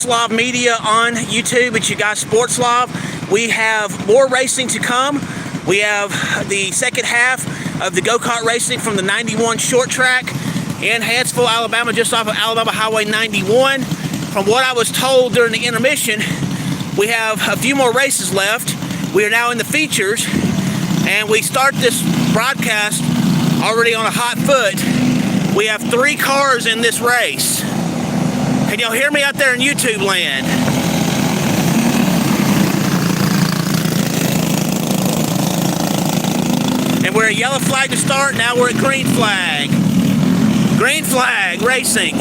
Slav Media on YouTube. It's your guy Sports Slav. We have more racing to come. We have the second half of the go-kart racing from the 91 short track in Hanceville, Alabama, just off of Alabama Highway 91. From what I was told during the intermission, we have a few more races left. We are now in the features, and we start this broadcast already on a hot foot. We have 3 cars in this race. Can y'all hear me out there in YouTube land? And we're at yellow flag to start. Now we're at green flag. Green flag racing.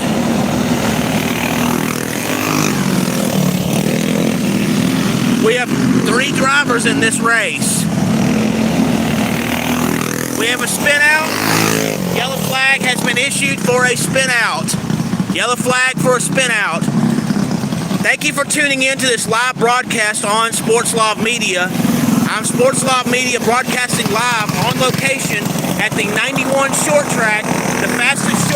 We have 3 drivers in this race. We have a spin out. Yellow flag has been issued for a spin out. Yellow flag for a spin out. Thank you for tuning in to this live broadcast on Sports Slav Media. I'm Sports Slav Media broadcasting live on location at the 91 short track, the fastest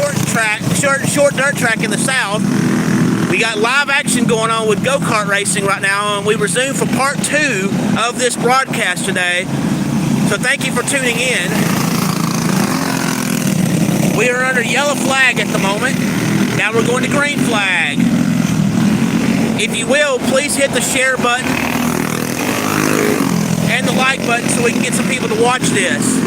short dirt track in the South. We got live action going on with go-kart racing right now, and we resume for part 2 of this broadcast today. So thank you for tuning in. We are under yellow flag at the moment. Now we're going to green flag. If you will, please hit the share button and the like button so we can get some people to watch this.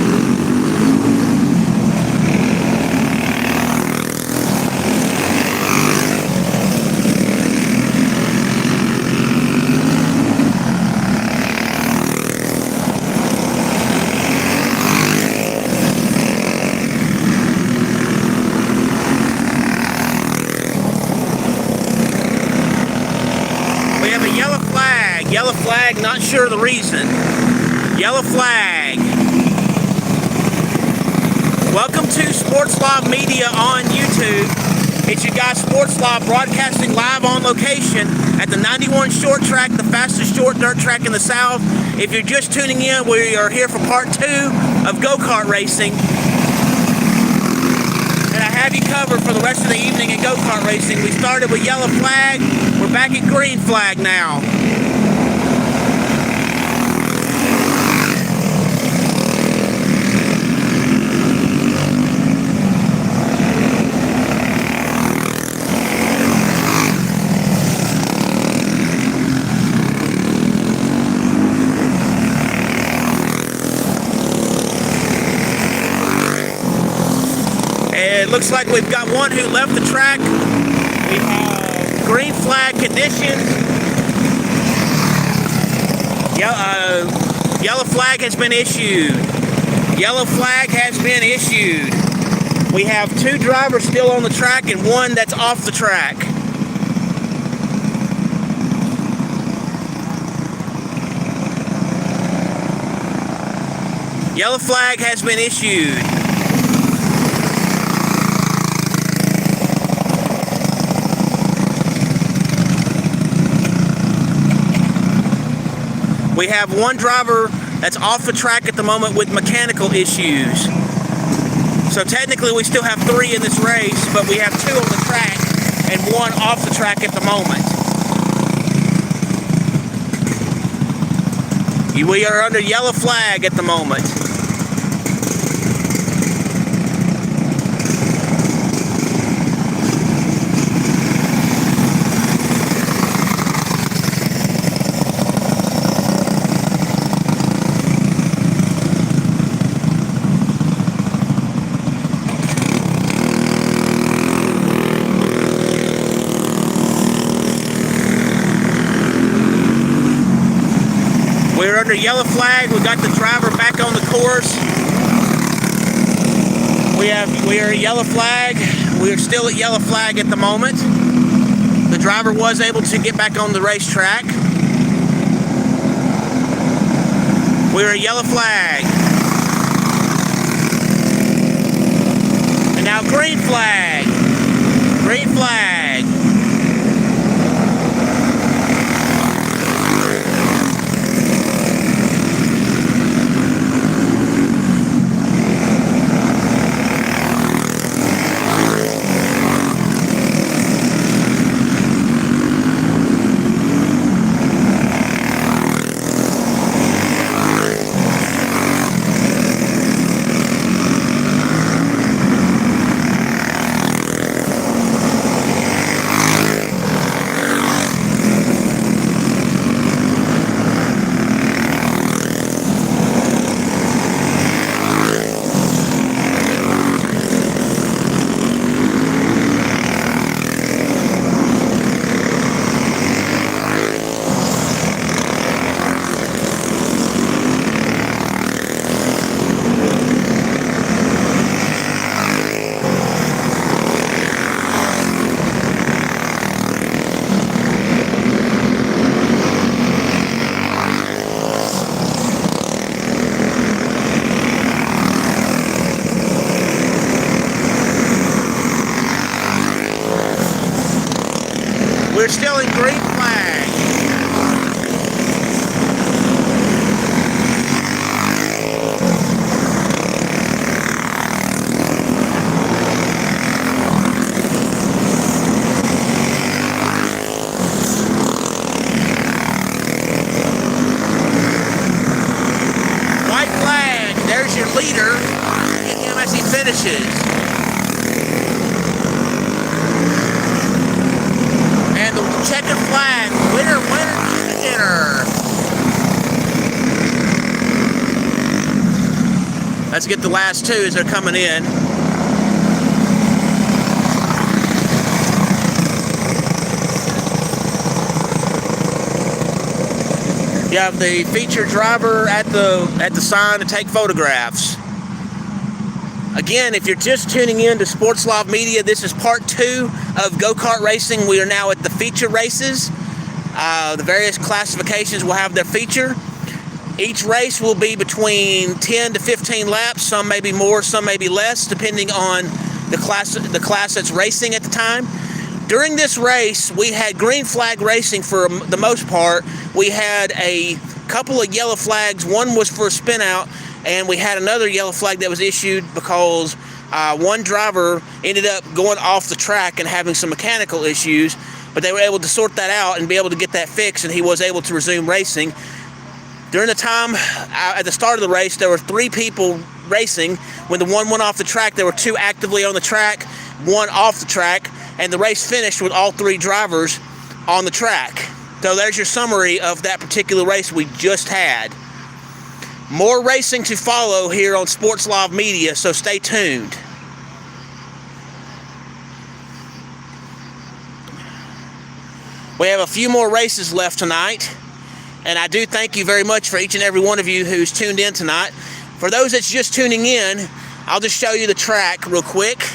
Yellow flag, not sure the reason. Yellow flag. Welcome to Sports Slav Media on YouTube. It's your guy Sports Slav broadcasting live on location at the 91 short track, the fastest short dirt track in the South. If you're just tuning in, we are here for part 2 of go-kart racing. And I have you covered for the rest of the evening in go-kart racing. We started with yellow flag. We're back at green flag now. It looks like we've got one who left the track. We have green flag conditions. Yellow flag has been issued. Yellow flag has been issued. We have 2 drivers still on the track and 1 that's off the track. Yellow flag has been issued. We have 1 driver that's off the track at the moment with mechanical issues. So technically we still have 3 in this race, but we have 2 on the track and 1 off the track at the moment. We are under yellow flag at the moment. We're under yellow flag. We got the driver back on the course. We are at yellow flag. We are still at yellow flag at the moment. The driver was able to get back on the racetrack. We're at yellow flag. And now green flag. Green flag. green flag. White flag. There's your leader. Get him as he finishes. And the checkered flag, winner, dinner. Let's get the last two as they're coming in. You have the featured driver at the sign to take photographs. Again, if you're just tuning in to Sports Live Media, this is part 2 of go-kart racing. We are now at the feature races. The various classifications will have their feature. Each race will be between 10 to 15 laps. Some may be more, some may be less, depending on the class that's racing at the time. During this race, we had green flag racing for the most part. We had a couple of yellow flags. One was for a spin out, and we had another yellow flag that was issued because one driver ended up going off the track and having some mechanical issues, but they were able to sort that out and be able to get that fixed, and he was able to resume racing. During the time, at the start of the race, there were 3 people racing. When the one went off the track, there were 2 actively on the track, 1 off the track, and the race finished with all 3 drivers on the track. So there's your summary of that particular race we just had. More racing to follow here on Sports Live Media, so stay tuned. We have a few more races left tonight, and I do thank you very much for each and every one of you who's tuned in tonight. For those that's just tuning in, I'll just show you the track real quick.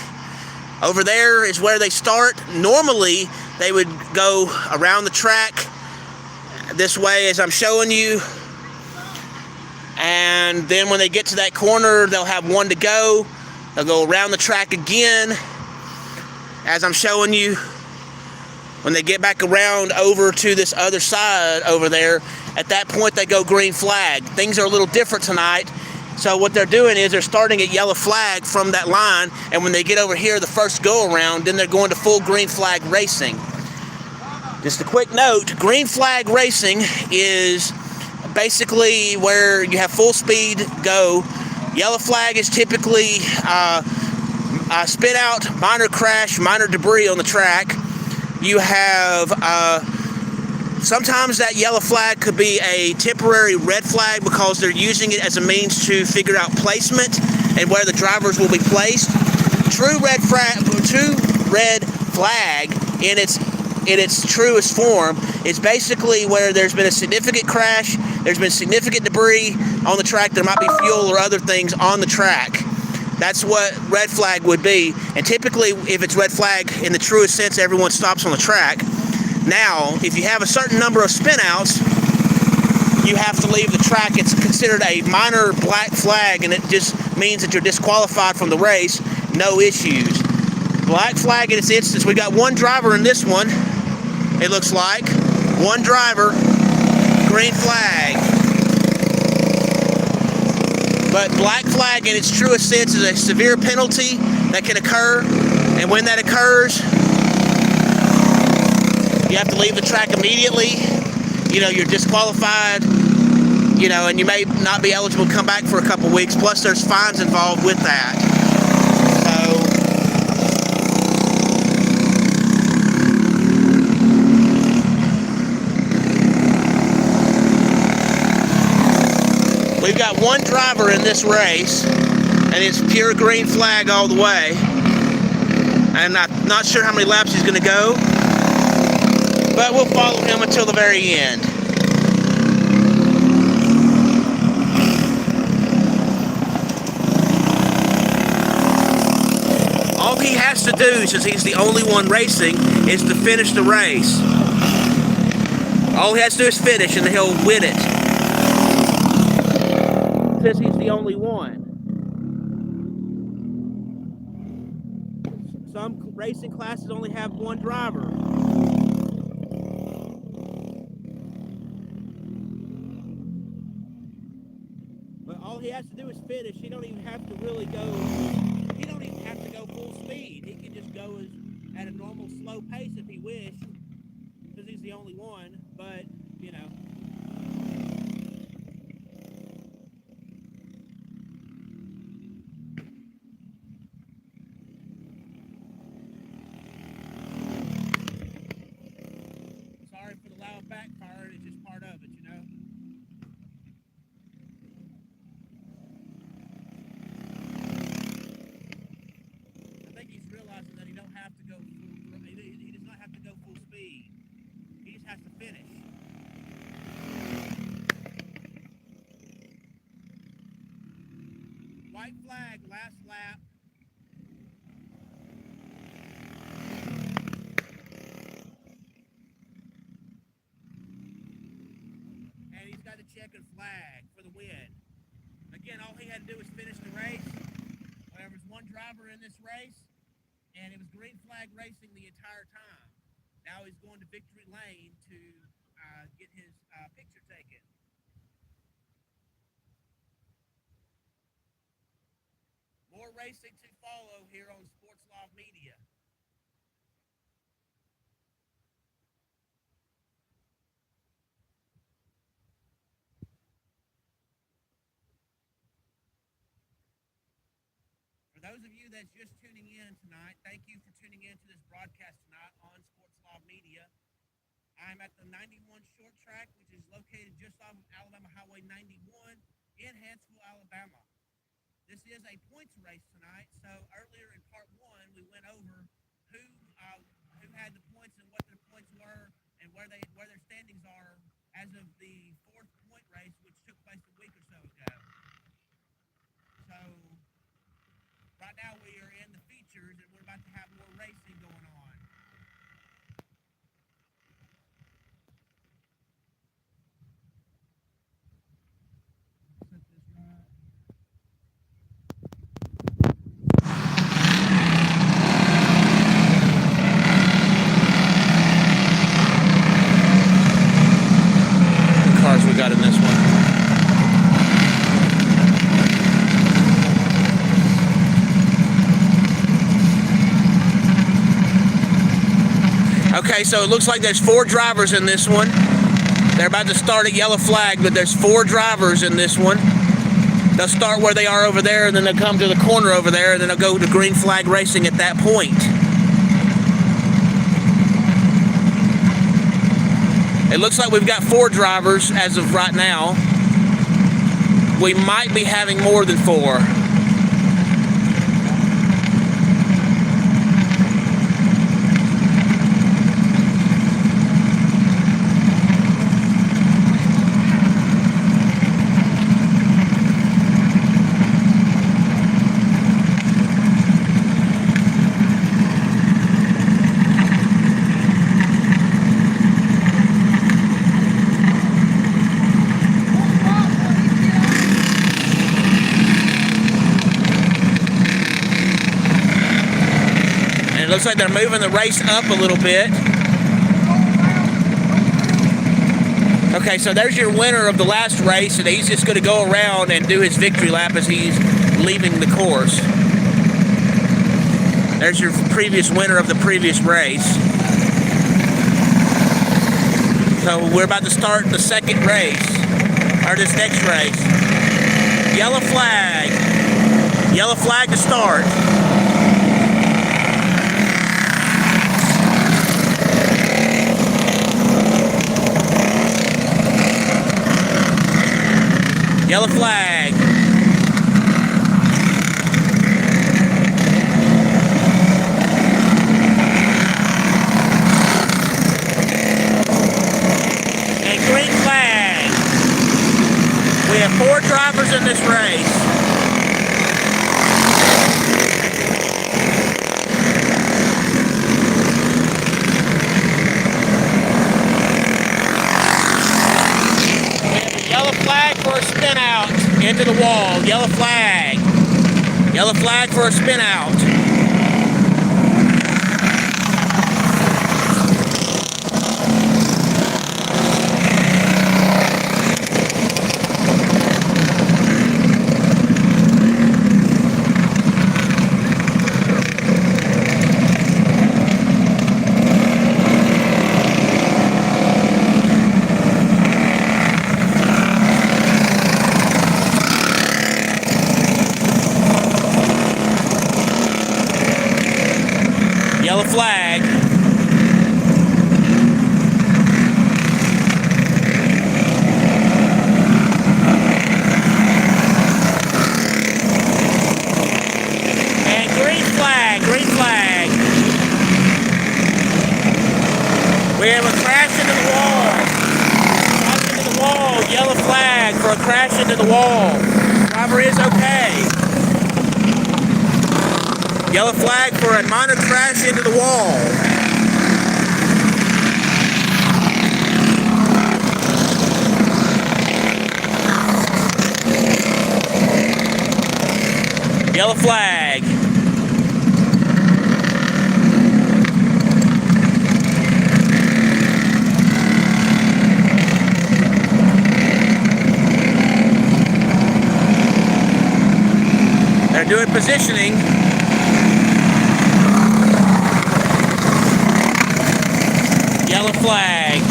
Over there is where they start. Normally, they would go around the track this way as I'm showing you. And then when they get to that corner, they'll have 1 to go. They'll go around the track again, as I'm showing you. When they get back around over to this other side over there, at that point they go green flag. Things are a little different tonight. So what they're doing is they're starting at yellow flag from that line, and when they get over here the first go around, then they're going to full green flag racing. Just a quick note, green flag racing is basically where you have full speed go. Yellow flag is typically spit out, minor crash, minor debris on the track. You have sometimes that yellow flag could be a temporary red flag because they're using it as a means to figure out placement and where the drivers will be placed. True red flag in its truest form is basically where there's been a significant crash, there's been significant debris on the track, there might be fuel or other things on the track. That's what red flag would be. And typically, if it's red flag, in the truest sense, everyone stops on the track. Now, if you have a certain number of spinouts, you have to leave the track. It's considered a minor black flag, and it just means that you're disqualified from the race. No issues. Black flag in its instance, we got 1 driver in this one, it looks like. 1 driver, green flag. But black flag in its truest sense is a severe penalty that can occur, and when that occurs, you have to leave the track immediately. You know, you're disqualified, you know, and you may not be eligible to come back for a couple weeks, plus there's fines involved with that. We've got 1 driver in this race, and it's pure green flag all the way. And I'm not sure how many laps he's going to go, but we'll follow him until the very end. All he has to do, since he's the only one racing, is to finish the race. All he has to do is finish, and he'll win it. Since he's the only one. Some racing classes only have 1 driver. he has to do is finish. He don't even have to really go. He don't even have to go full speed. He can just go at a normal slow pace if he wished, because he's the only one. But you know. Sorry for the loud backfire. It's just part of it, you know. I think he's realizing that he don't have to go full. He does not have to go full speed. He just has to finish. White flag, last lap. And he's got the checkered flag for the win. Again, all he had to do was finish the race. There was one driver in this race, and it was green flag racing the entire time. Now he's going to victory lane to get his picture taken. More racing to follow here on Sports Live Media. For those of you that's just tuning in tonight, thank you for tuning in to this broadcast tonight on Sports Live Media. I'm at the 91 short track, which is located just off of Alabama Highway 91 in Hanceville, Alabama. This is a points race tonight, so earlier in part one, we went over who had the points and what their points were and where their standings are as of the fourth point race, which took place a week or so ago. So right now we are in the features, and we're about to have more racing going on. Set this right. The cars we got in this one. Okay, so it looks like there's 4 drivers in this one. They're about to start at yellow flag, but there's 4 drivers in this one. They'll start where they are over there, and then they'll come to the corner over there, and then they'll go to green flag racing at that point. It looks like we've got 4 drivers as of right now. We might be having more than 4. Looks like they're moving the race up a little bit. Okay, so there's your winner of the last race, and he's just going to go around and do his victory lap as he's leaving the course. There's your previous winner of the previous race. So we're about to start the second race, or this next race. Yellow flag. Yellow flag to start. Yellow flag. And green flag. We have 4 drivers in this race. For a spin out into the wall. Yellow flag. Yellow flag for a spin out. a crash into the wall. Driver is okay. Yellow flag for a minor crash into the wall. Yellow flag. They're doing positioning. Yellow flag.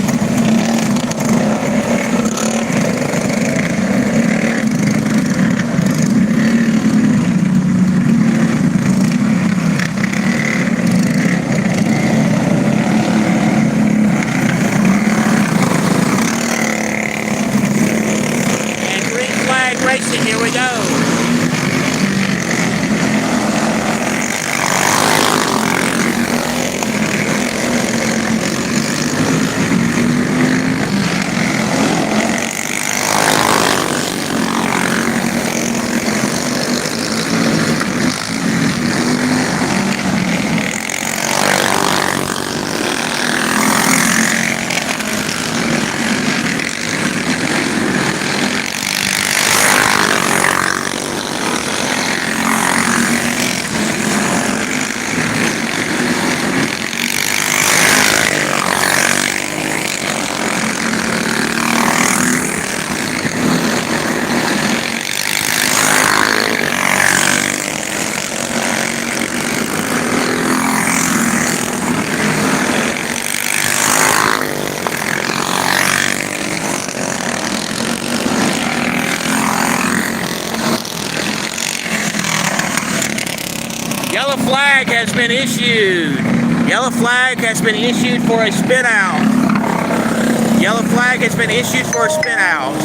And green flag racing, here we go. Yellow flag has been issued. Yellow flag has been issued for a spin out. Yellow flag has been issued for a spin out.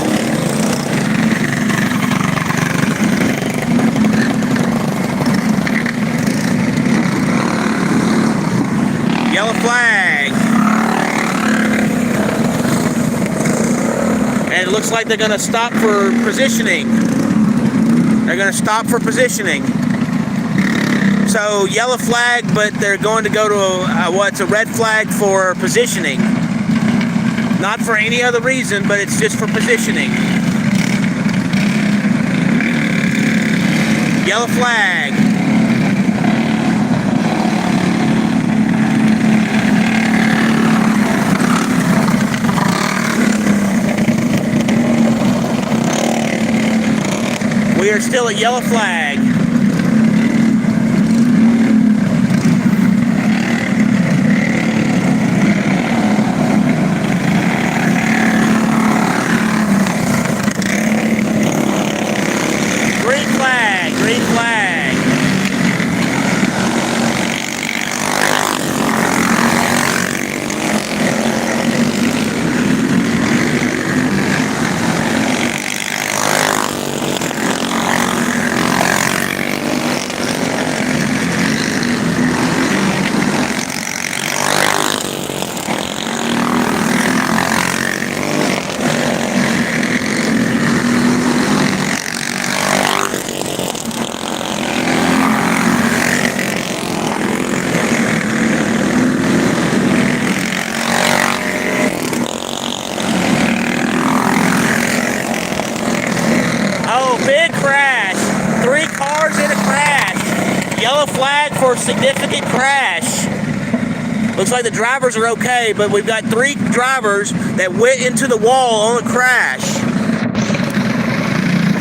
Yellow flag. And it looks like they're going to stop for positioning. They're going to stop for positioning. So yellow flag, but they're going to go to what's a red flag for positioning. Not for any other reason, but it's just for positioning. Yellow flag. We are still at yellow flag. Green flag, green flag. Big crash. 3 cars in a crash. Yellow flag for significant crash. Looks like the drivers are okay, but we've got 3 drivers that went into the wall on a crash.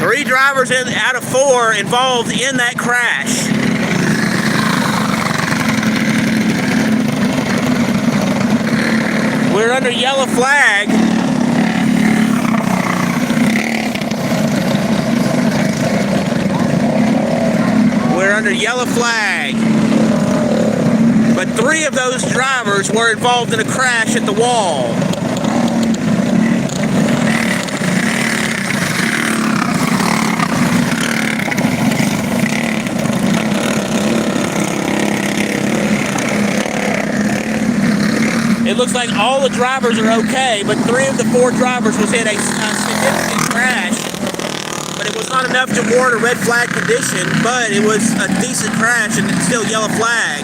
3 drivers out of 4 involved in that crash. We're under yellow flag. We're under yellow flag. But 3 of those drivers were involved in a crash at the wall. It looks like all the drivers are okay, but 3 of the 4 drivers was in a significant crash but it was not enough to warrant a red flag condition, but it was a decent crash and it's still yellow flag.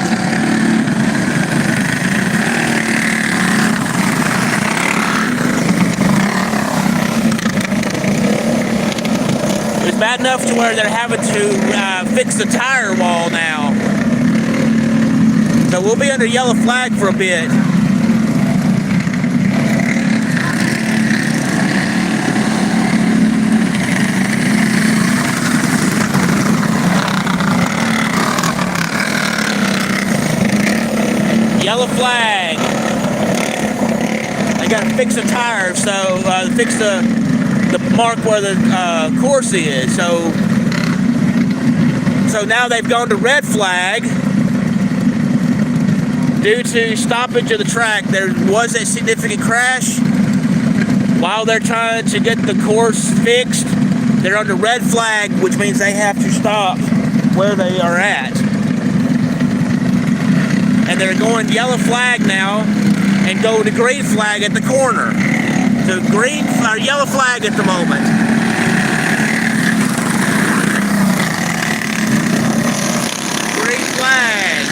It's bad enough to where they're having to fix the tire wall now. So we'll be under yellow flag for a bit. Yellow flag. They got to fix the tire, so fix the mark where the course is. So now they've gone to red flag due to stoppage of the track. There was a significant crash. While they're trying to get the course fixed, they're under red flag, which means they have to stop where they are at. And they're going yellow flag now and go to green flag at the corner. So yellow flag at the moment. Green flag.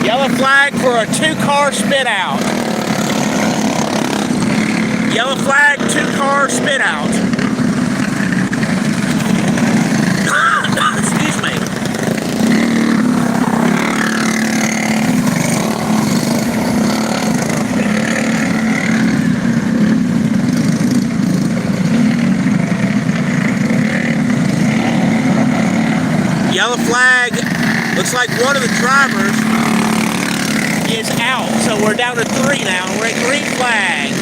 Yellow flag for a 2-car spit out. Yellow flag, 2-car spit out. Excuse me. Yellow flag. Looks like one of the drivers is out, so we're down to 3 now. We're at green flag.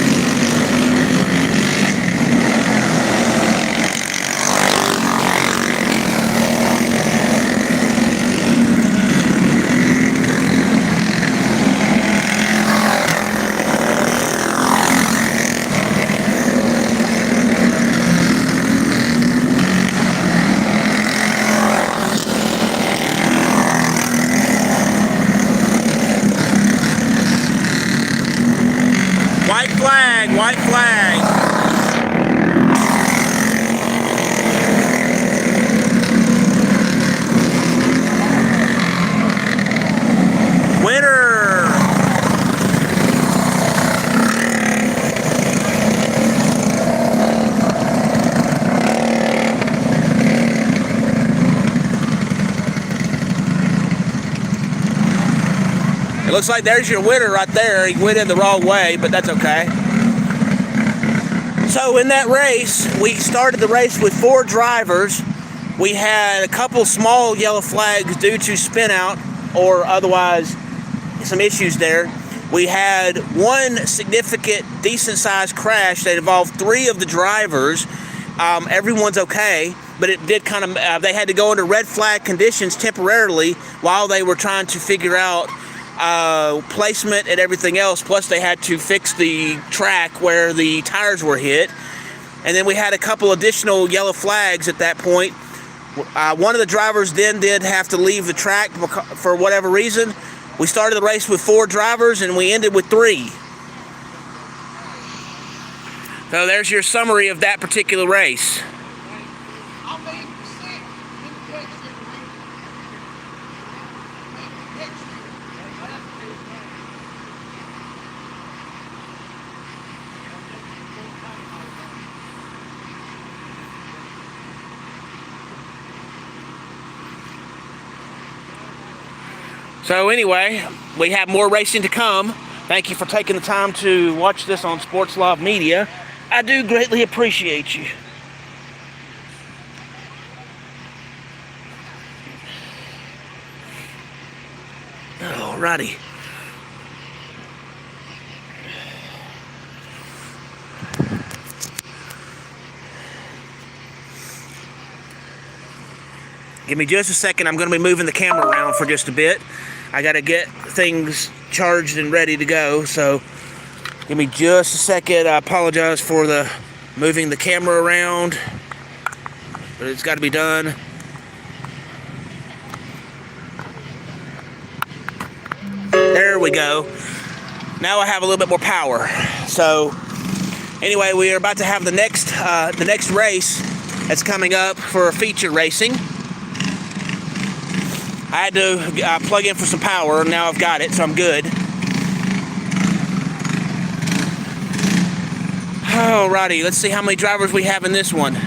White flag, white flag. Winner. It looks like there's your winner right there. He went in the wrong way, but that's okay. So in that race, we started the race with 4 drivers. We had a couple small yellow flags due to spin out or otherwise some issues there. We had one significant, decent-sized crash that involved 3 of the drivers. Everyone's okay, but it did kind of, they had to go into red flag conditions temporarily while they were trying to figure out placement and everything else. Plus they had to fix the track where the tires were hit. And then we had a couple additional yellow flags at that point. One of the drivers then did have to leave the track for whatever reason. We started the race with 4 drivers and we ended with 3. So there's your summary of that particular race. So anyway, we have more racing to come Thank you for taking the time to watch this on Sports Love Media. I do greatly appreciate you. Alrighty. Give me just a second. I'm going to be moving the camera around for just a bit. I got to get things charged and ready to go, so give me just a second. I apologize for the moving the camera around, but it's got to be done. There we go. Now I have a little bit more power. So anyway, we are about to have the next race that's coming up for feature racing. I had to plug in for some power. Now I've got it, so I'm good. Alrighty, let's see how many drivers we have in this one.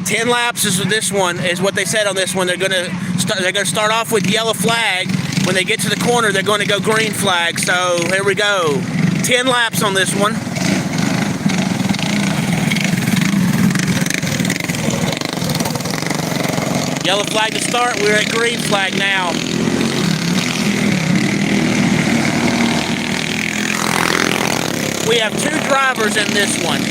Ten laps is this one, is what they said on this one. They're gonna start off with yellow flag. When they get to the corner, they're going to go green flag. So here we go. 10 laps on this one. Yellow flag to start. We're at green flag now. We have 2 drivers in this one.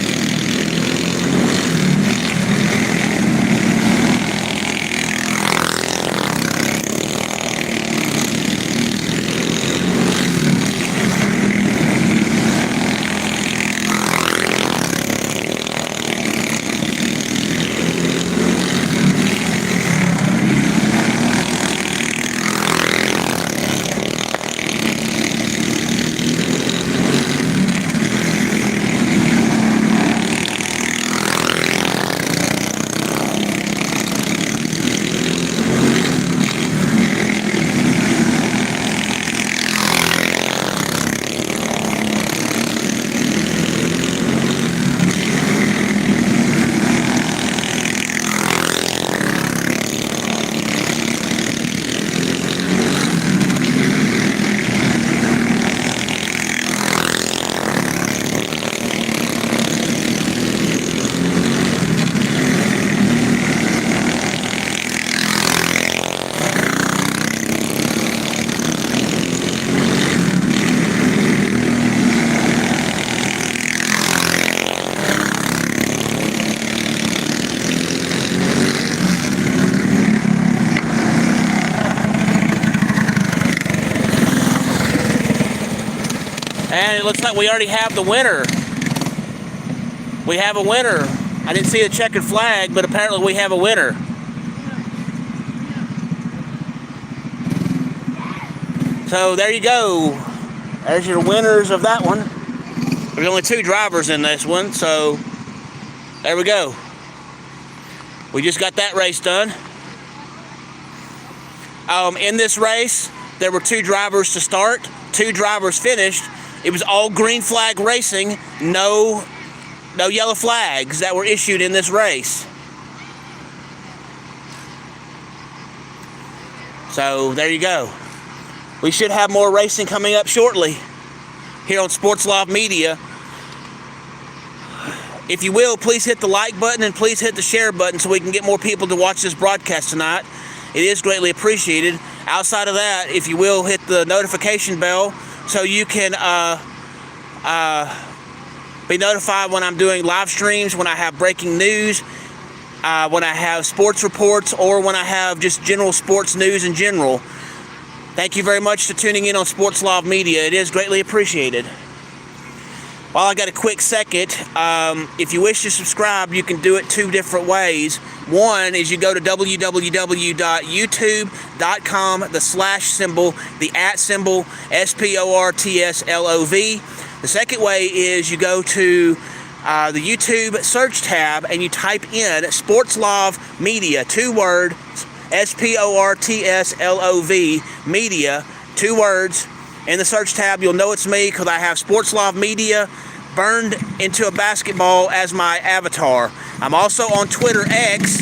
And it looks like we already have the winner. We have a winner. I didn't see a checkered flag, but apparently we have a winner. So there you go. There's your winners of that one. There's only 2 drivers in this one, so there we go. We just got that race done. In this race, there were 2 drivers to start, 2 drivers finished. It was all green flag racing, no yellow flags that were issued in this race. So there you go. We should have more racing coming up shortly here on Sports Love Media. If you will, please hit the like button and please hit the share button so we can get more people to watch this broadcast tonight. It is greatly appreciated. Outside of that, if you will, hit the notification bell so you can be notified when I'm doing live streams, when I have breaking news, when I have sports reports, or when I have just general sports news in general. Thank you very much for tuning in on Sports Love Media. It is greatly appreciated. While I got a quick second, if you wish to subscribe, you can do it two different ways. One is you go to www.youtube.com, the slash symbol, the at symbol, SPORTSLOV. The second way is you go to the YouTube search tab and you type in Sportslov Media, 2 words, SPORTSLOV Media, 2 words. In the search tab, you'll know it's me because I have Sportslov Media burned into a basketball as my avatar. I'm also on Twitter X,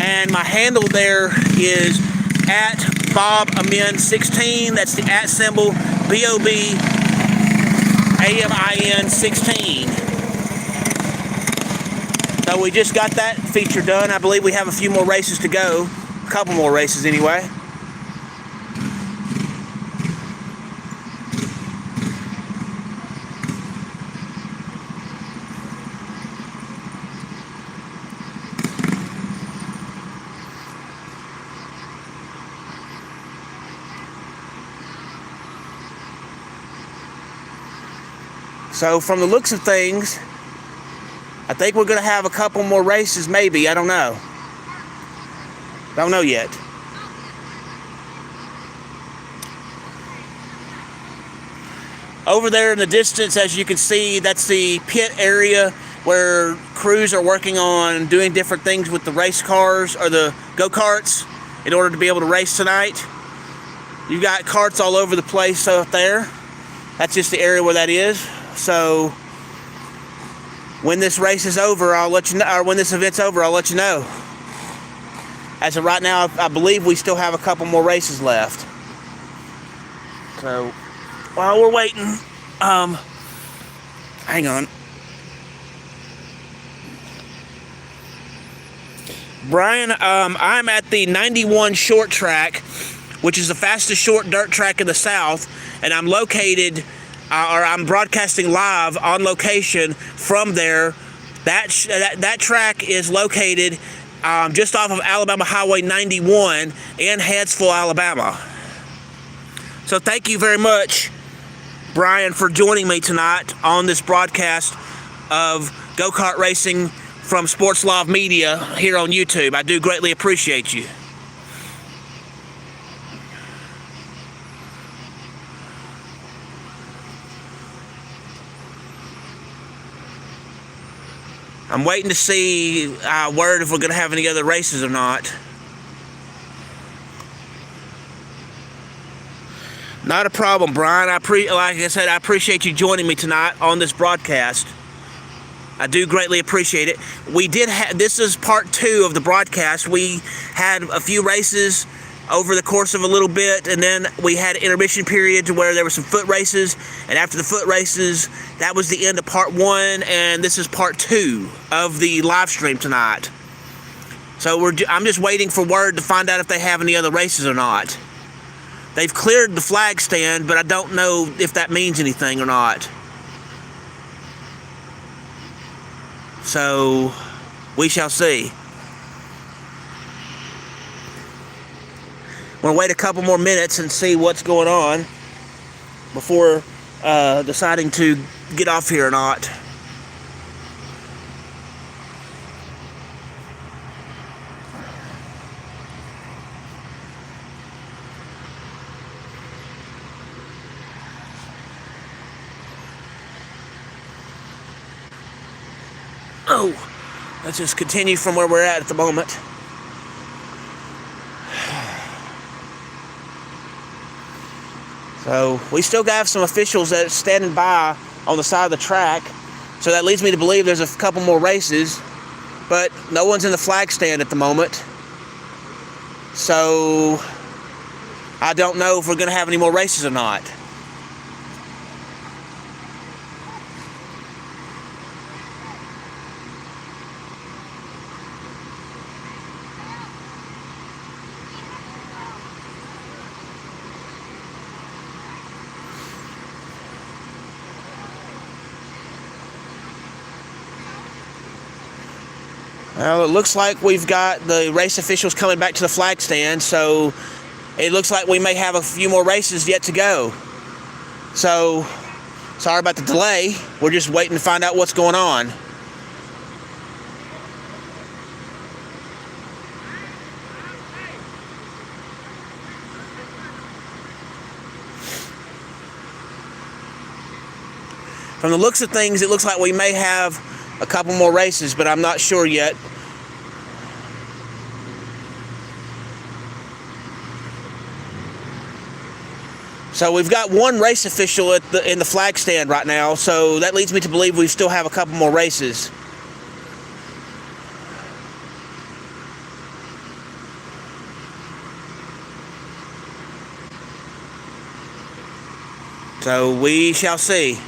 and my handle there is at BobAmin16. That's the at symbol, BOBAMIN16. So we just got that feature done. I believe we have a few more races to go. A couple more races anyway. So from the looks of things, I think we're going to have a couple more races, maybe. I don't know. Don't know yet. Over there in the distance, as you can see, that's the pit area where crews are working on doing different things with the race cars or the go-karts in order to be able to race tonight. You've got carts all over the place up there. That's just the area where that is. So when this race is over, I'll let you know, or when this event's over, I'll let you know. As of right now, I believe we still have a couple more races left. So while we're waiting, hang on. Brian, I'm at the 91 short track, which is the fastest short dirt track in the South, and I'm located, or I'm broadcasting live on location from there. That track is located just off of Alabama Highway 91 in Hanceville, Alabama. So thank you very much, Brian, for joining me tonight on this broadcast of go-kart racing from Sportslov Media here on YouTube. I do greatly appreciate you. I'm waiting to see word if we're going to have any other races or not. Not a problem, Brian. Like I said, I appreciate you joining me tonight on this broadcast. I do greatly appreciate it. This is part 2 of the broadcast. We had a few races over the course of a little bit, and then we had an intermission period to where there were some foot races, and after the foot races, that was the end of part 1, and this is part 2 of the live stream tonight. So I'm just waiting for word to find out if they have any other races or not. They've cleared the flag stand, but I don't know if that means anything or not. So we shall see. I'm going to wait a couple more minutes and see what's going on before deciding to get off here or not. Oh, let's just continue from where we're at the moment. So we still have some officials that are standing by on the side of the track. So that leads me to believe there's a couple more races, but no one's in the flag stand at the moment. So I don't know if we're going to have any more races or not. Well, it looks like we've got the race officials coming back to the flag stand, so it looks like we may have a few more races yet to go. So Sorry about the delay. We're just waiting to find out what's going on. From the looks of things, it looks like we may have a couple more races, but I'm not sure yet. So we've got one race official in the flag stand right now, so that leads me to believe we still have a couple more races. So we shall see.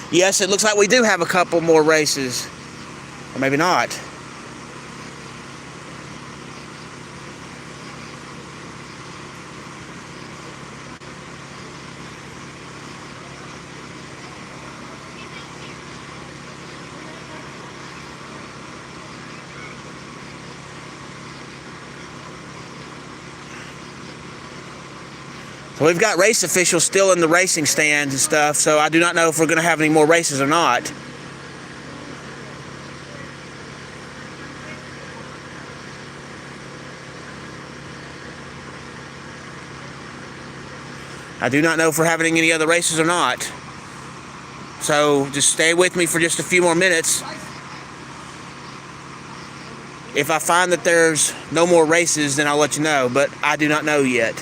Yes, it looks like we do have a couple more races. Or maybe not. So we've got race officials still in the racing stands and stuff, so I do not know if we're going to have any more races or not. I do not know if we're having any other races or not. So just stay with me for just a few more minutes. If I find that there's no more races, then I'll let you know, but I do not know yet.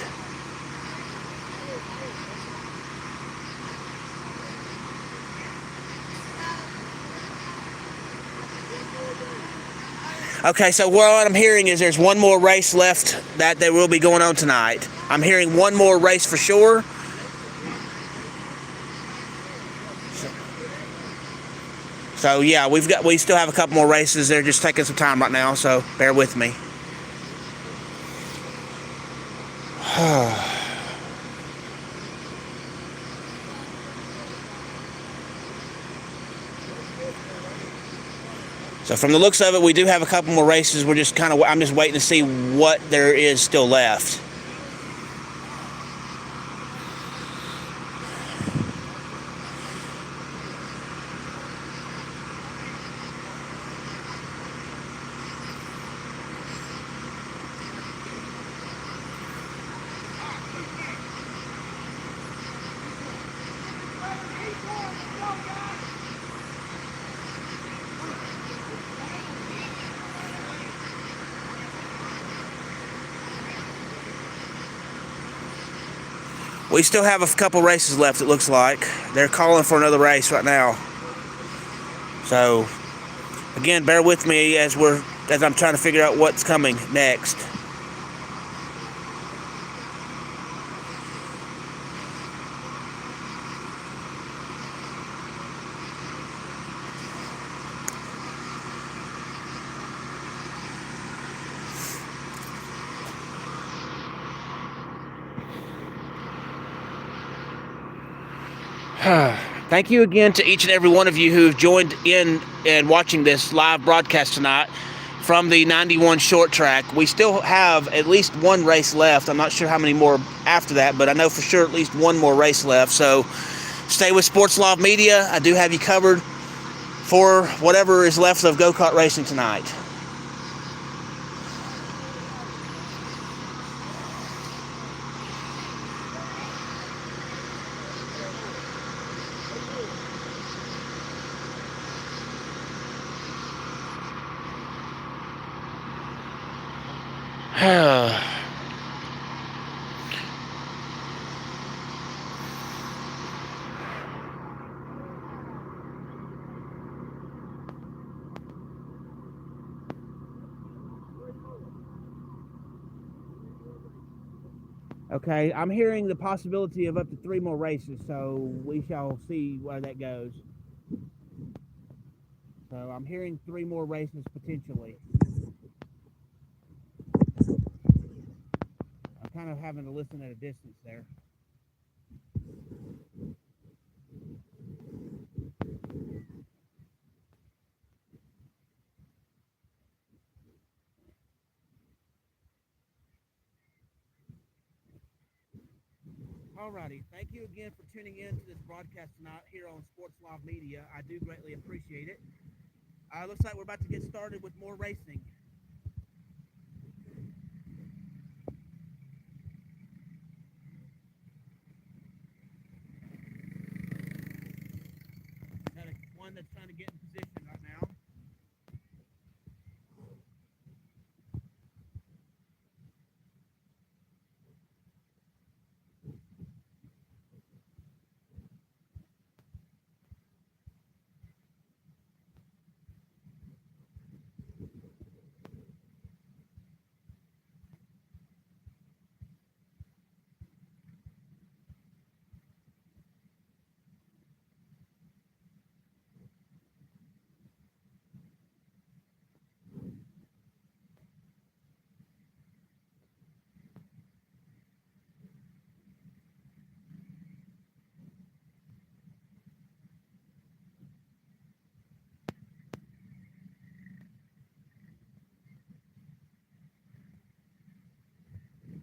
Okay, so what I'm hearing is there's one more race left that will be going on tonight. I'm hearing one more race for sure. So yeah, we still have a couple more races. They're just taking some time right now, so bear with me. So from the looks of it, we do have a couple more races. I'm just waiting to see what there is still left. We still have a couple races left, it looks like. They're calling for another race right now. So, again, bear with me as I'm trying to figure out what's coming next. Thank you again to each and every one of you who've joined in and watching this live broadcast tonight from the 91 short track. We still have at least one race left. I'm not sure how many more after that, but I know for sure at least one more race left. So stay with Sports Law Media. I do have you covered for whatever is left of go-kart racing tonight. Okay, I'm hearing the possibility of up to 3 more races, so we shall see where that goes. So I'm hearing 3 more races potentially. I'm kind of having to listen at a distance there. Alrighty, thank you again for tuning in to this broadcast tonight here on Sports Live Media. I do greatly appreciate it. Looks like we're about to get started with more racing. Got one that's trying to get in position right now.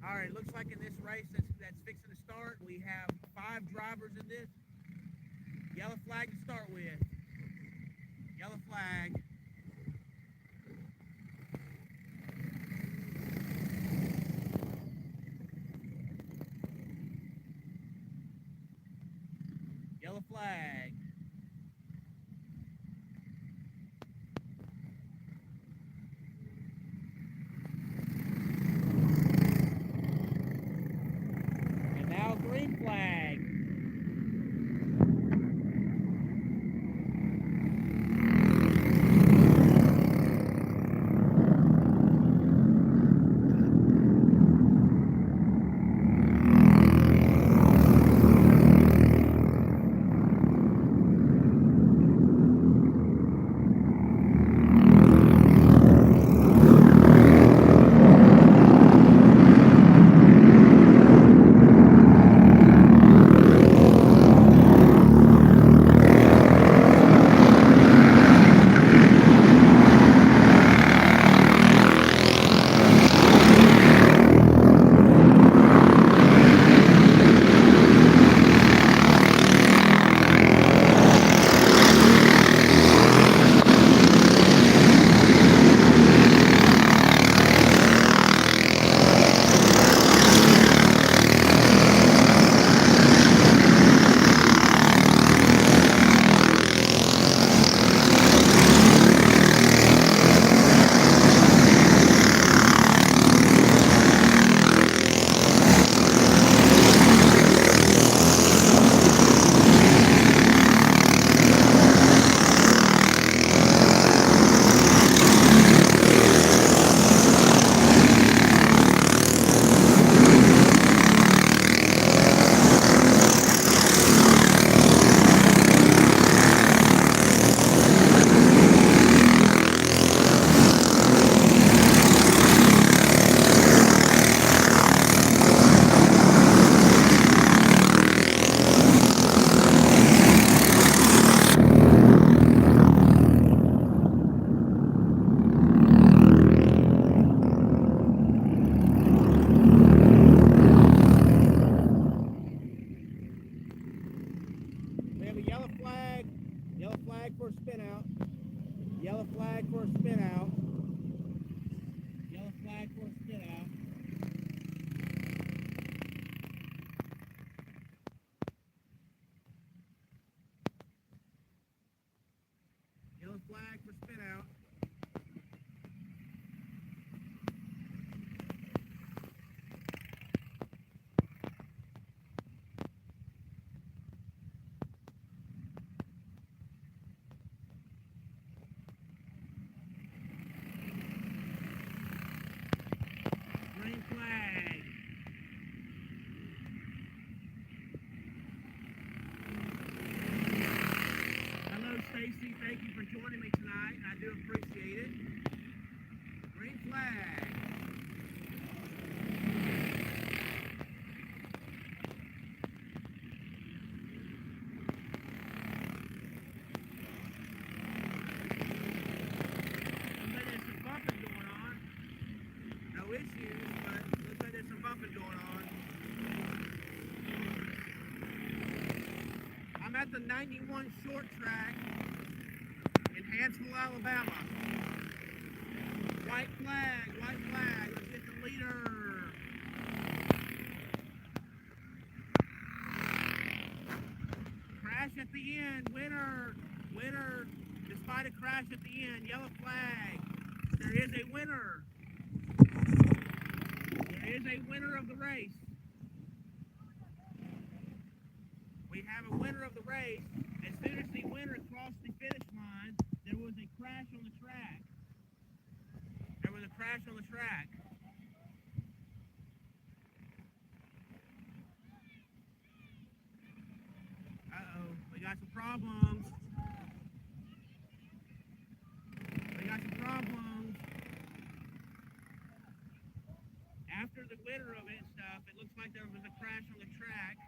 All right, looks like in this race that's fixing to start, we have 5 drivers in this. Yellow flag to start with. Yellow flag. Yellow flag. And now green flag. For a spin out. Yellow flag for a spin out. Yellow flag for a spin out. Yellow flag for spin out. Green flag. Hello, Stacy. Thank you for joining me tonight. I do the 91 short track in Hanceville, Alabama. White flag, white flag. Let's get the leader. Crash at the end, winner, winner. Despite a crash at the end, yellow flag. There is a winner. There is a winner of the race. We have a winner of the race. As soon as the winner crossed the finish line, there was a crash on the track. There was a crash on the track. Uh-oh, we got some problems. We got some problems. After the winner of it and stuff, it looks like there was a crash on the track.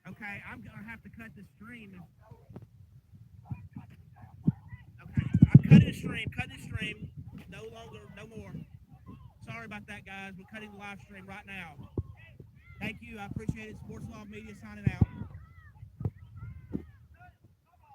Okay, I'm gonna have to cut the stream. Okay, I'm cutting the stream. Cut the stream. No longer, no more. Sorry about that, guys. We're cutting the live stream right now. Thank you. I appreciate it. Sports Law Media signing out.